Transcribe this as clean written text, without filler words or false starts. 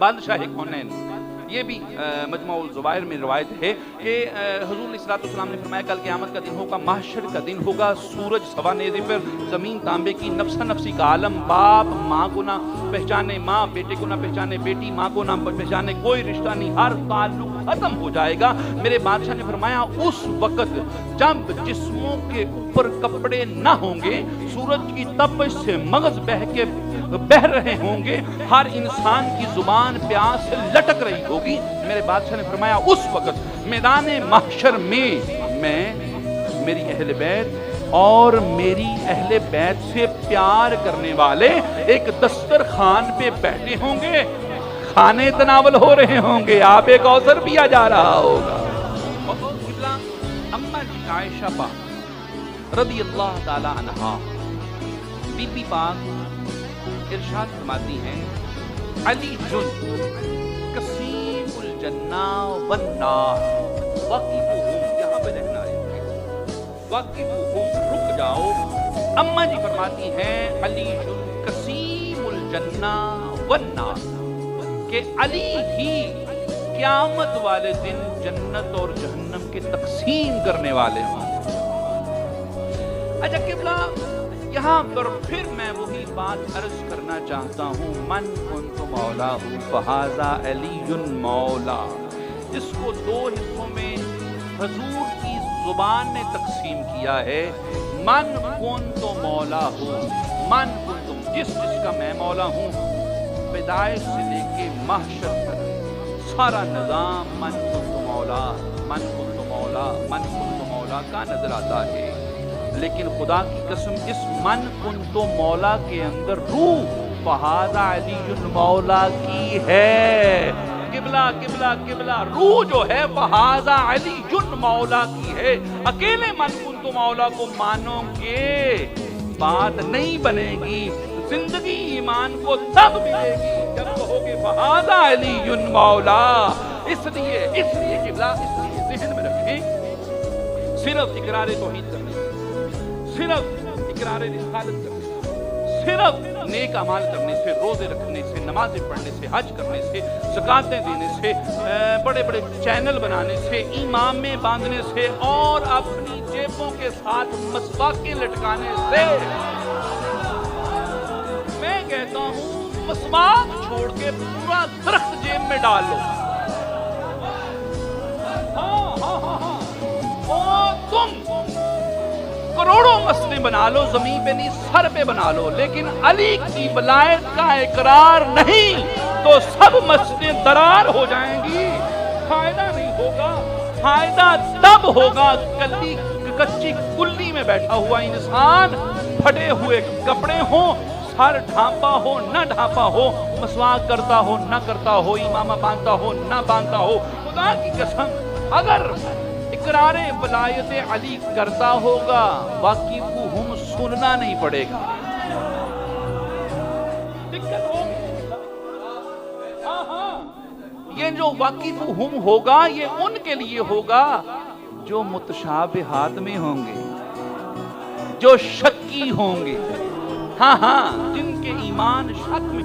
بادشاہ کونین. یہ بھی مجموع الزوائر میں روایت ہے کہ حضور علیہ السلام نے فرمایا کل قیامت کا دن ہوگا، محشر کا دن ہوگا، سورج سوا نیزے پر، زمین تانبے کی، نفسا نفسی کا عالم، باپ ماں کو نہ پہچانے، ماں بیٹے کو نہ پہچانے، بیٹی ماں کو نہ پہچانے، کوئی رشتہ نہیں، ہر تعلق ختم ہو جائے گا. میرے بادشاہ نے فرمایا اس وقت جب جسموں کے اوپر کپڑے نہ ہوں گے، سورج کی تپش سے مغز بہہ رہے ہوں گے، ہر انسان کی زبان پیاس سے لٹک رہی ہوگی. میرے بادشاہ نے فرمایا اس وقت میدان محشر میں میری اہل بیت اور میری اہل بیت سے پیار کرنے والے ایک دسترخوان پہ بیٹھے ہوں گے، کھانے تناول ہو رہے ہوں گے، آب کوثر پیا جا رہا ہوگا. اماں جی عائشہ پاک رضی اللہ تعالی عنہا، بی بی پاک ارشاد فرماتی ہیں علی جن قسیم الجنہ والنار وقفوہم، یہاں پہ رہنا ہے، وقفوہم رک جاؤ. اماں جی فرماتی ہیں علی جن قسیم الجنہ والنار، کہ علی ہی قیامت والے دن جنت اور جہنم کے تقسیم کرنے والے ہوں. اچھا قبلہ، یہاں پر پھر میں وہی بات عرض کرنا چاہتا ہوں، من کنت مولا فہذا علی مولا، جس کو دو حصوں میں حضور کی زبان نے تقسیم کیا ہے. من کنت مولا ہوں، من کنتم، جس کا میں مولا ہوں، پیدائش سے لے کے محشر تک سارا نظام من کنت مولا، من کنت مولا، من کنت مولا کا نظر آتا ہے. لیکن خدا کی قسم اس من کنت مولا کے اندر روح فہذا علی مولا کی ہے. قبلہ قبلہ قبلہ، روح جو ہے فہذا علی مولا کی ہے. اکیلے من کنت مولا کو مانو گے بات نہیں بنے گی. زندگی ایمان کو تب ملے گی جب کہو گے فہذا علی مولا. اس لیے قبلہ، اس لیے ذہن میں رکھیں، صرف اقرار توحید کرنے سے، صرف اقرار رسالت کرنے سے، صرف نیک اعمال کرنے سے، روزے رکھنے سے، نمازیں پڑھنے سے، حج کرنے سے، زکاتیں دینے سے، بڑے بڑے چینل بنانے سے، امامیں باندھنے سے اور اپنی جیبوں کے ساتھ مسواکیں لٹکانے سے، میں کہتا ہوں مسواک چھوڑ کے پورا درخت جیب میں ڈال لو. تم کروڑوں مسجدیں بنا لو، زمین پہ نہیں سر پہ بنا لو، لیکن علی کی ولایت کا اقرار نہیں تو سب مسجدیں درار ہو جائیں گی، فائدہ نہیں ہوگا. فائدہ تب ہوگا کچی کلی میں بیٹھا ہوا انسان، پھٹے ہوئے کپڑے ہوں، سر ڈھانپا ہو نہ ڈھانپا ہو، مسواک کرتا ہو نہ کرتا ہو، امامہ باندھتا ہو نہ باندھتا ہو. خدا کی قسم اگر اقرار ولایت علی کرتا ہوگا واقفہم سننا نہیں پڑے گا. دقت ہوگی. یہ جو واقفہم ہوگا یہ ان کے لیے ہوگا جو متشابہات میں ہوں گے، جو شکی ہوں گے، جن کے ایمان شک میں